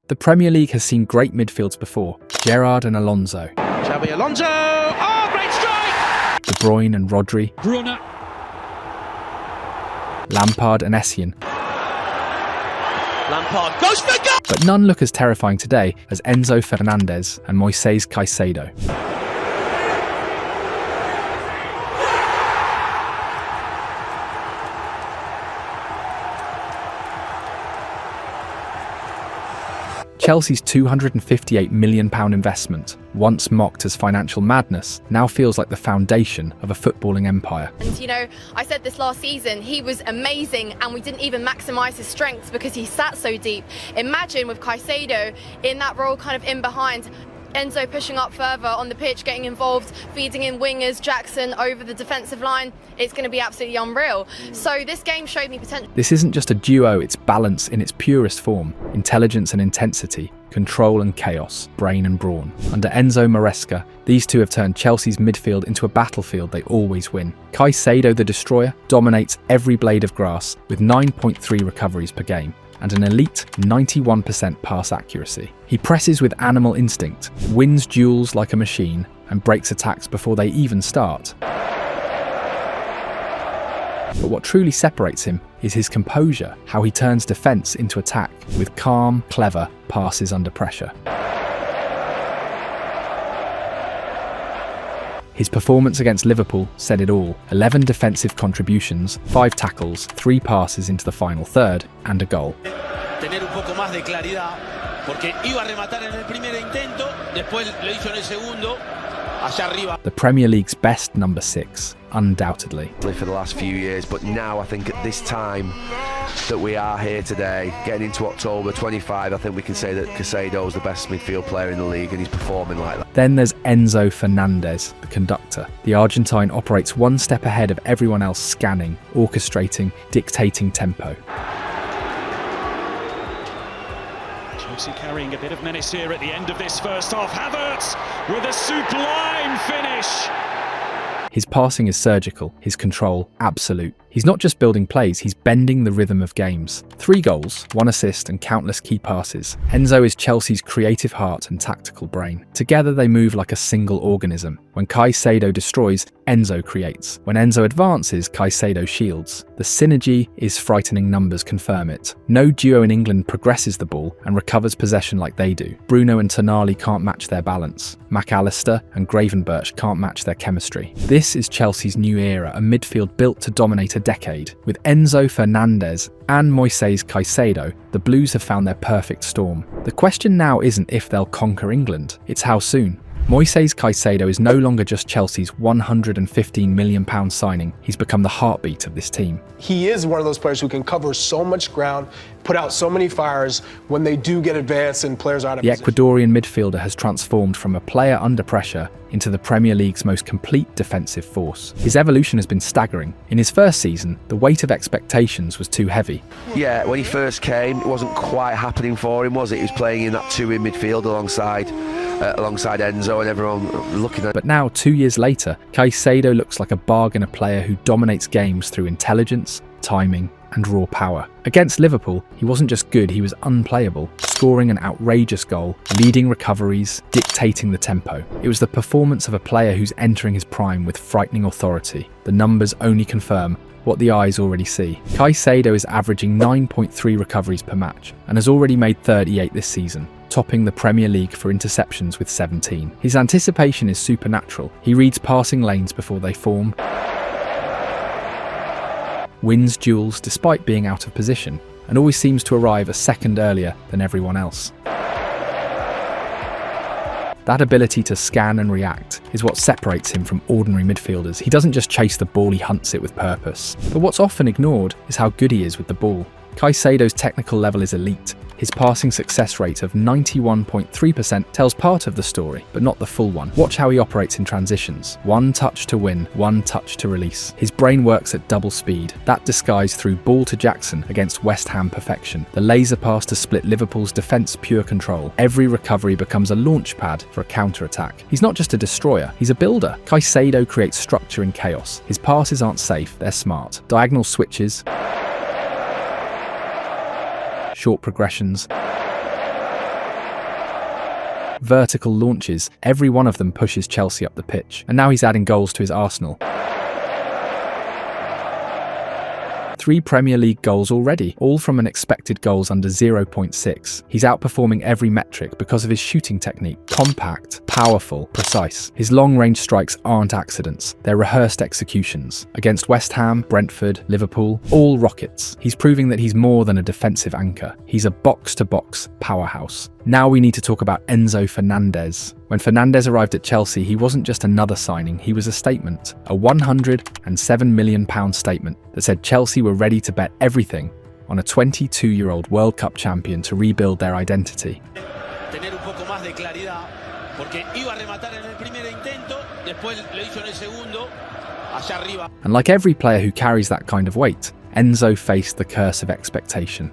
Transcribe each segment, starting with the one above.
The Premier League has seen great midfields before, Gerrard and Alonso. Xabi Alonso! Oh, great strike! De Bruyne and Rodri. Brunner. Lampard and Essien. Lampard goes for goal! But none look as terrifying today as Enzo Fernandez and Moises Caicedo. Chelsea's £258 million investment, once mocked as financial madness, now feels like the foundation of a footballing empire. And you know, I said this last season, he was amazing and we didn't even maximise his strengths because he sat so deep. Imagine with Caicedo in that role kind of in behind, Enzo pushing up further on the pitch, getting involved, feeding in wingers, Jackson over the defensive line. It's going to be absolutely unreal. So this game showed me potential. This isn't just a duo, it's balance in its purest form. Intelligence and intensity, control and chaos, brain and brawn. Under Enzo Maresca, these two have turned Chelsea's midfield into a battlefield they always win. Caicedo, the destroyer, dominates every blade of grass with 9.3 recoveries per game and an elite 91% pass accuracy. He presses with animal instinct, wins duels like a machine, and breaks attacks before they even start. But what truly separates him is his composure, how he turns defence into attack with calm, clever passes under pressure. His performance against Liverpool said it all. 11 defensive contributions, 5 tackles, 3 passes into the final third, and a goal. Tener un poco más de claridad, porque iba a rematar en el primer intento, después lo hizo en el segundo, allá arriba. The Premier League's best number 6, undoubtedly. For the last few years, but now I think at this time that we are here today, getting into October 25, I think we can say that Caicedo is the best midfield player in the league and he's performing like that. Then there's Enzo Fernandez, the conductor. The Argentine operates one step ahead of everyone else, scanning, orchestrating, dictating tempo. Chelsea carrying a bit of menace here at the end of this first half. Havertz with a sublime finish. His passing is surgical, his control absolute. He's not just building plays, he's bending the rhythm of games. 3 goals, 1 assist and countless key passes. Enzo is Chelsea's creative heart and tactical brain. Together they move like a single organism. When Caicedo destroys, Enzo creates. When Enzo advances, Caicedo shields. The synergy is frightening, numbers confirm it. No duo in England progresses the ball and recovers possession like they do. Bruno and Tonali can't match their balance. McAllister and Gravenberch can't match their chemistry. This is Chelsea's new era, a midfield built to dominate a decade. With Enzo Fernandez and Moises Caicedo, the Blues have found their perfect storm. The question now isn't if they'll conquer England, it's how soon. Moises Caicedo is no longer just Chelsea's £115 million signing, he's become the heartbeat of this team. He is one of those players who can cover so much ground, put out so many fires when they do get advanced and players are out of The position. Ecuadorian midfielder has transformed from a player under pressure into the Premier League's most complete defensive force. His evolution has been staggering. In his first season, the weight of expectations was too heavy. Yeah, when he first came, it wasn't quite happening for him, was it? He was playing in that 2 in midfield alongside Enzo and everyone looking at. But now, 2 years later, Caicedo looks like a bargain, a player who dominates games through intelligence, timing, and raw power. Against Liverpool, he wasn't just good, he was unplayable, scoring an outrageous goal, leading recoveries, dictating the tempo. It was the performance of a player who's entering his prime with frightening authority. The numbers only confirm what the eyes already see. Caicedo is averaging 9.3 recoveries per match and has already made 38 this season, topping the Premier League for interceptions with 17. His anticipation is supernatural. He reads passing lanes before they form, wins duels despite being out of position, and always seems to arrive a second earlier than everyone else. That ability to scan and react is what separates him from ordinary midfielders. He doesn't just chase the ball, he hunts it with purpose. But what's often ignored is how good he is with the ball. Caicedo's technical level is elite. His passing success rate of 91.3% tells part of the story, but not the full one. Watch how he operates in transitions. 1 touch to win, 1 touch to release. His brain works at double speed. That disguised through ball to Jackson against West Ham perfection. The laser pass to split Liverpool's defence, pure control. Every recovery becomes a launch pad for a counter-attack. He's not just a destroyer, he's a builder. Caicedo creates structure in chaos. His passes aren't safe, they're smart. Diagonal switches, short progressions, vertical launches, every one of them pushes Chelsea up the pitch. And now he's adding goals to his arsenal. 3 Premier League goals already, all from an expected goals under 0.6. He's outperforming every metric because of his shooting technique. Compact, powerful, precise. His long-range strikes aren't accidents, they're rehearsed executions. Against West Ham, Brentford, Liverpool, all rockets. He's proving that he's more than a defensive anchor. He's a box-to-box powerhouse. Now we need to talk about Enzo Fernandez. When Fernandez arrived at Chelsea, he wasn't just another signing, he was a statement. A £107 million statement that said Chelsea were ready to bet everything on a 22-year-old World Cup champion to rebuild their identity. Tener un poco más de claridad, porque iba a rematar en el primer intento, después lo hizo en el segundo, allá arriba. And like every player who carries that kind of weight, Enzo faced the curse of expectation.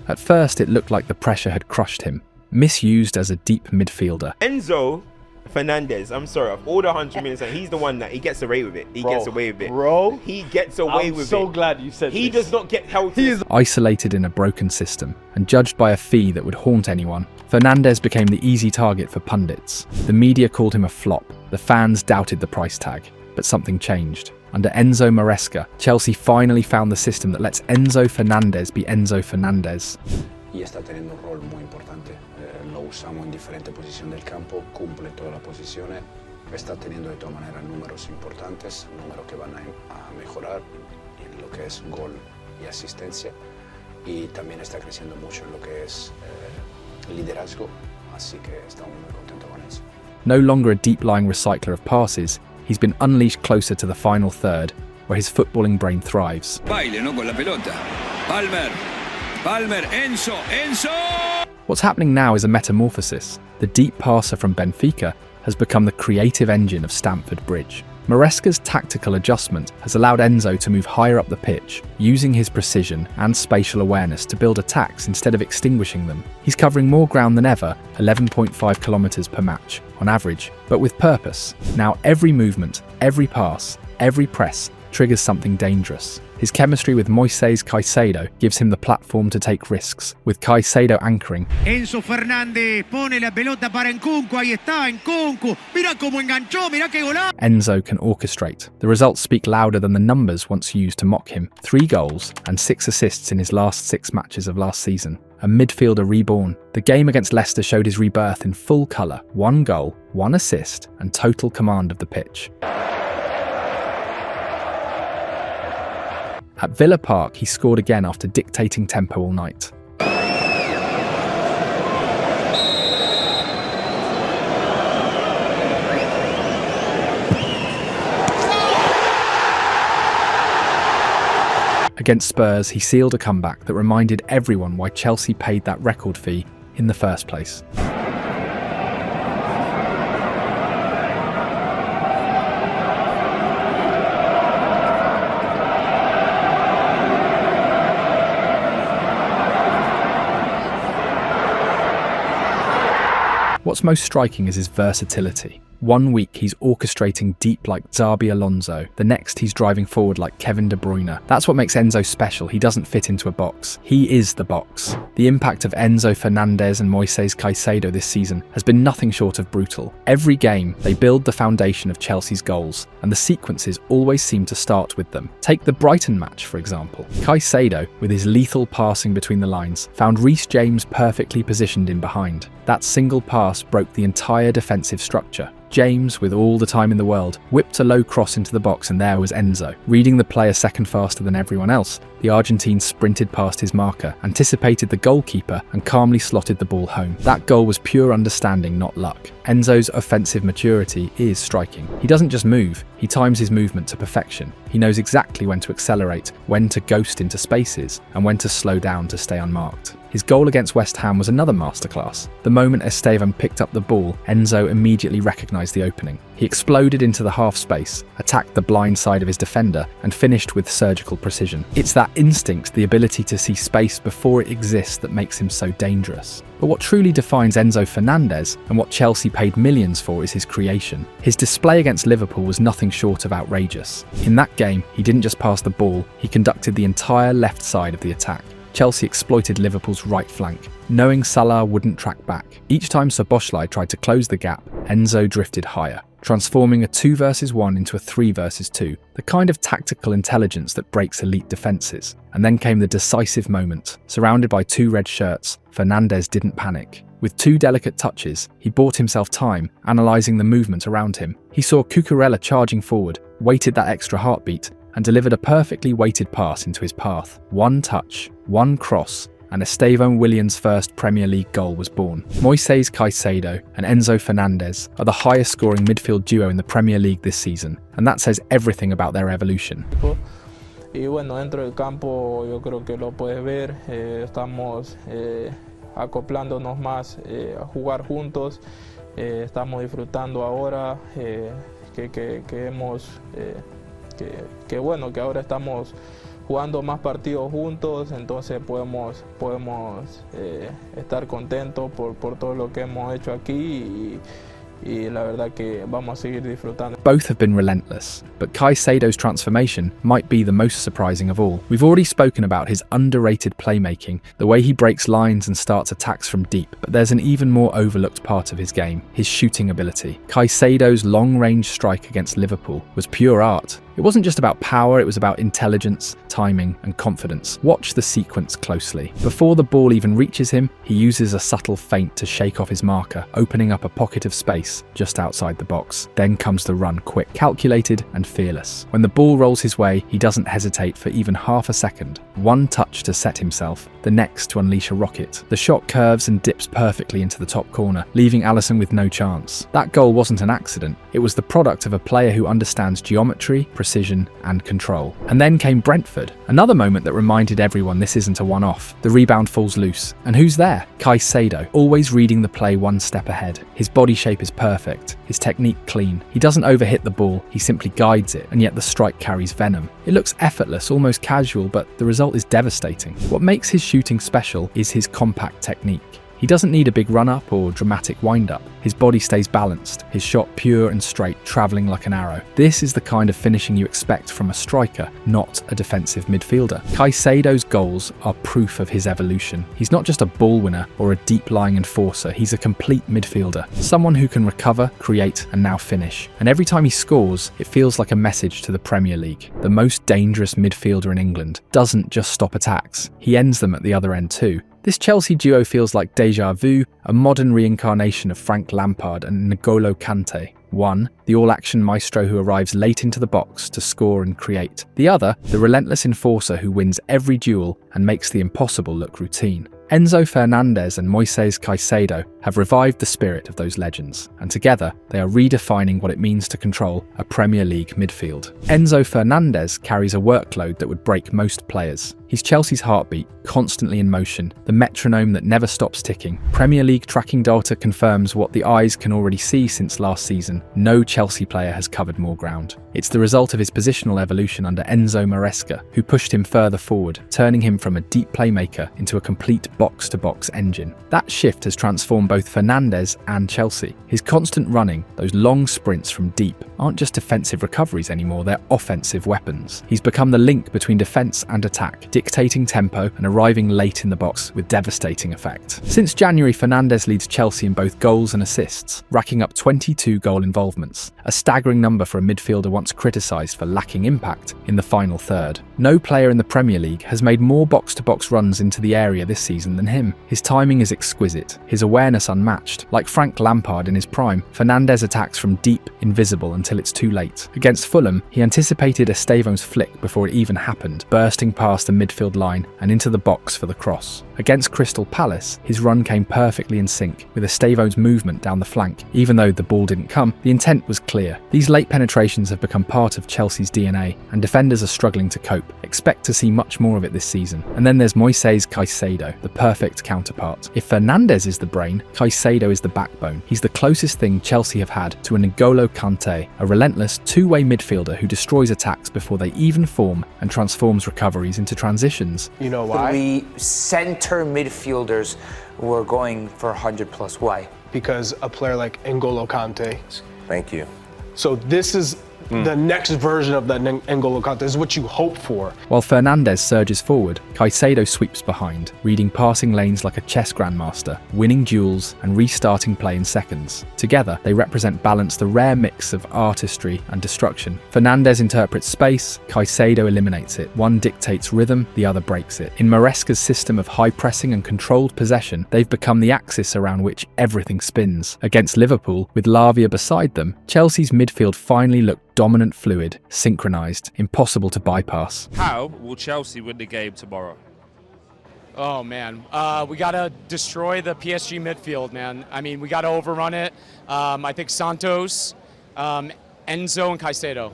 At first, it looked like the pressure had crushed him, misused as a deep midfielder. Enzo Fernandez, I'm sorry, of all the 100 minutes, and he's the one that he gets away with it. He gets away with it. Bro, he gets away with it. I'm so glad you said He this. does not get held to. He is Isolated in a broken system and judged by a fee that would haunt anyone, Fernandez became the easy target for pundits. The media called him a flop. The fans doubted the price tag. But something changed. Under Enzo Maresca, Chelsea finally found the system that lets Enzo Fernandez be Enzo Fernandez. Y está teniendo un rol muy importante. Lo usamos en diferentes posiciones del campo, cumple todas las posiciones, está teniendo de todas maneras números importantes, números que van a mejorar en lo que es gol y asistencia, y también está creciendo mucho en lo que es liderazgo, así que estamos muy contentos con eso. No longer a deep-lying recycler of passes, he's been unleashed closer to the final third, where his footballing brain thrives. Baile, no, con la pelota. Palmer, Enzo! What's happening now is a metamorphosis. The deep passer from Benfica has become the creative engine of Stamford Bridge. Maresca's tactical adjustment has allowed Enzo to move higher up the pitch, using his precision and spatial awareness to build attacks instead of extinguishing them. He's covering more ground than ever, 11.5 kilometers per match, on average, but with purpose. Now every movement, every pass, every press triggers something dangerous. His chemistry with Moises Caicedo gives him the platform to take risks, with Caicedo anchoring. Enzo Fernández pone la pelota para Nkunku, ahí está Nkunku, mira cómo enganchó, mira qué golazo. Enzo can orchestrate. The results speak louder than the numbers once used to mock him. 3 goals and 6 assists in his last 6 matches of last season. A midfielder reborn. The game against Leicester showed his rebirth in full colour. 1 goal, 1 assist, and total command of the pitch. At Villa Park, he scored again after dictating tempo all night. Against Spurs, he sealed a comeback that reminded everyone why Chelsea paid that record fee in the first place. What's most striking is his versatility. 1 week he's orchestrating deep like Xabi Alonso, the next he's driving forward like Kevin De Bruyne. That's what makes Enzo special. He doesn't fit into a box. He is the box. The impact of Enzo Fernandez and Moises Caicedo this season has been nothing short of brutal. Every game, they build the foundation of Chelsea's goals, and the sequences always seem to start with them. Take the Brighton match, for example. Caicedo, with his lethal passing between the lines, found Reece James perfectly positioned in behind. That single pass broke the entire defensive structure. James, with all the time in the world, whipped a low cross into the box, and there was Enzo. Reading the play a second faster than everyone else, the Argentine sprinted past his marker, anticipated the goalkeeper, and calmly slotted the ball home. That goal was pure understanding, not luck. Enzo's offensive maturity is striking. He doesn't just move, he times his movement to perfection. He knows exactly when to accelerate, when to ghost into spaces, and when to slow down to stay unmarked. His goal against West Ham was another masterclass. The moment Esteban picked up the ball, Enzo immediately recognised the opening. He exploded into the half space, attacked the blind side of his defender, and finished with surgical precision. It's that instinct, the ability to see space before it exists, that makes him so dangerous. But what truly defines Enzo Fernandez, and what Chelsea paid millions for, is his creation. His display against Liverpool was nothing short of outrageous. In that game, he didn't just pass the ball, he conducted the entire left side of the attack. Chelsea exploited Liverpool's right flank, knowing Salah wouldn't track back. Each time Szoboszlai tried to close the gap, Enzo drifted higher, transforming a 2 versus 1 into a 3 versus 2, the kind of tactical intelligence that breaks elite defences. And then came the decisive moment. Surrounded by 2 red shirts, Fernandes didn't panic. With 2 delicate touches, he bought himself time, analysing the movement around him. He saw Cucurella charging forward, waited that extra heartbeat, and delivered a perfectly weighted pass into his path. 1 touch, 1 cross, and Esteban Willian's first Premier League goal was born. Moises Caicedo and Enzo Fernandez are the highest scoring midfield duo in the Premier League this season, and that says everything about their evolution. Y bueno, dentro del campo yo creo que lo puedes ver, estamos acoplándonos más a jugar juntos, estamos disfrutando ahora que bueno, que ahora estamos jugando más partidos juntos, entonces podemos estar contentos por todo lo que hemos hecho aquí y la verdad que vamos a seguir disfrutando. Both have been relentless, but Caicedo's transformation might be the most surprising of all. We've already spoken about his underrated playmaking, the way he breaks lines and starts attacks from deep, but there's an even more overlooked part of his game, his shooting ability. Caicedo's long-range strike against Liverpool was pure art. It wasn't just about power, it was about intelligence, timing, and confidence. Watch the sequence closely. Before the ball even reaches him, he uses a subtle feint to shake off his marker, opening up a pocket of space just outside the box. Then comes the run, quick, calculated, and fearless. When the ball rolls his way, he doesn't hesitate for even half a second. 1 touch to set himself, the next to unleash a rocket. The shot curves and dips perfectly into the top corner, leaving Alisson with no chance. That goal wasn't an accident. It was the product of a player who understands geometry, precision, and control. And then came Brentford, another moment that reminded everyone this isn't a one-off. The rebound falls loose. And who's there? Caicedo, always reading the play 1 step ahead. His body shape is perfect, his technique clean. He doesn't overhit the ball, he simply guides it, and yet the strike carries venom. It looks effortless, almost casual, but the result is devastating. What makes his shooting special is his compact technique. He doesn't need a big run-up or dramatic wind-up. His body stays balanced, his shot pure and straight, travelling like an arrow. This is the kind of finishing you expect from a striker, not a defensive midfielder. Caicedo's goals are proof of his evolution. He's not just a ball winner or a deep-lying enforcer, he's a complete midfielder. Someone who can recover, create, and now finish. And every time he scores, it feels like a message to the Premier League. The most dangerous midfielder in England doesn't just stop attacks, he ends them at the other end too. This Chelsea duo feels like déjà vu, a modern reincarnation of Frank Lampard and N'Golo Kante. One, the all-action maestro who arrives late into the box to score and create. The other, the relentless enforcer who wins every duel and makes the impossible look routine. Enzo Fernandez and Moises Caicedo have revived the spirit of those legends, and together they are redefining what it means to control a Premier League midfield. Enzo Fernandez carries a workload that would break most players. He's Chelsea's heartbeat, constantly in motion, the metronome that never stops ticking. Premier League tracking data confirms what the eyes can already see since last season. No Chelsea player has covered more ground. It's the result of his positional evolution under Enzo Maresca, who pushed him further forward, turning him from a deep playmaker into a complete box-to-box engine. That shift has transformed both Fernandes and Chelsea. His constant running, those long sprints from deep, aren't just defensive recoveries anymore, they're offensive weapons. He's become the link between defence and attack, dictating tempo and arriving late in the box with devastating effect. Since January, Fernandes leads Chelsea in both goals and assists, racking up 22 goal involvements, a staggering number for a midfielder once criticised for lacking impact in the final third. No player in the Premier League has made more box-to-box runs into the area this season than him. His timing is exquisite, his awareness unmatched. Like Frank Lampard in his prime, Fernandes attacks from deep, invisible until it's too late. Against Fulham, he anticipated Esteban's flick before it even happened, bursting past the midfield line and into the box for the cross. Against Crystal Palace, his run came perfectly in sync with Esteban's movement down the flank. Even though the ball didn't come, the intent was clear. These late penetrations have become part of Chelsea's DNA, and defenders are struggling to cope. Expect to see much more of it this season. And then there's Moises Caicedo, the perfect counterpart. If Fernandes is the brain, Caicedo is the backbone. He's the closest thing Chelsea have had to a N'Golo Kante, a relentless two-way midfielder who destroys attacks before they even form and transforms recoveries into transitions. You know why? 3 center midfielders were going for 100+. Why? Because a player like N'Golo Kante. Thank you. So this is the next version of that N'Golo Kante. This is what you hope for. While Fernandes surges forward, Caicedo sweeps behind, reading passing lanes like a chess grandmaster, winning duels and restarting play in seconds. Together, they represent balance, the rare mix of artistry and destruction. Fernandes interprets space, Caicedo eliminates it. One dictates rhythm, the other breaks it. In Maresca's system of high pressing and controlled possession, they've become the axis around which everything spins. Against Liverpool, with Lavia beside them, Chelsea's midfield finally looked dominant, fluid, synchronised, impossible to bypass. How will Chelsea win the game tomorrow? Oh man, we gotta destroy the PSG midfield, man. I mean, we gotta overrun it. I think Santos, Enzo, and Caicedo.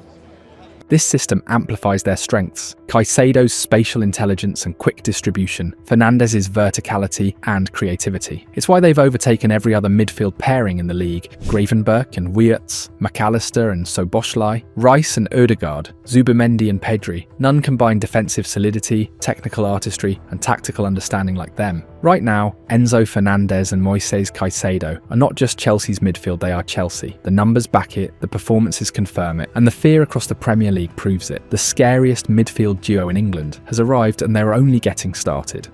This system amplifies their strengths: Caicedo's spatial intelligence and quick distribution, Fernandes' verticality and creativity. It's why they've overtaken every other midfield pairing in the league: Gravenberch and Wiertz, McAllister and Soboslai, Rice and Odegaard, Zubimendi and Pedri. None combine defensive solidity, technical artistry and tactical understanding like them. Right now, Enzo Fernandez and Moises Caicedo are not just Chelsea's midfield, they are Chelsea. The numbers back it, the performances confirm it, and the fear across the Premier League proves it. The scariest midfield duo in England has arrived and they're only getting started.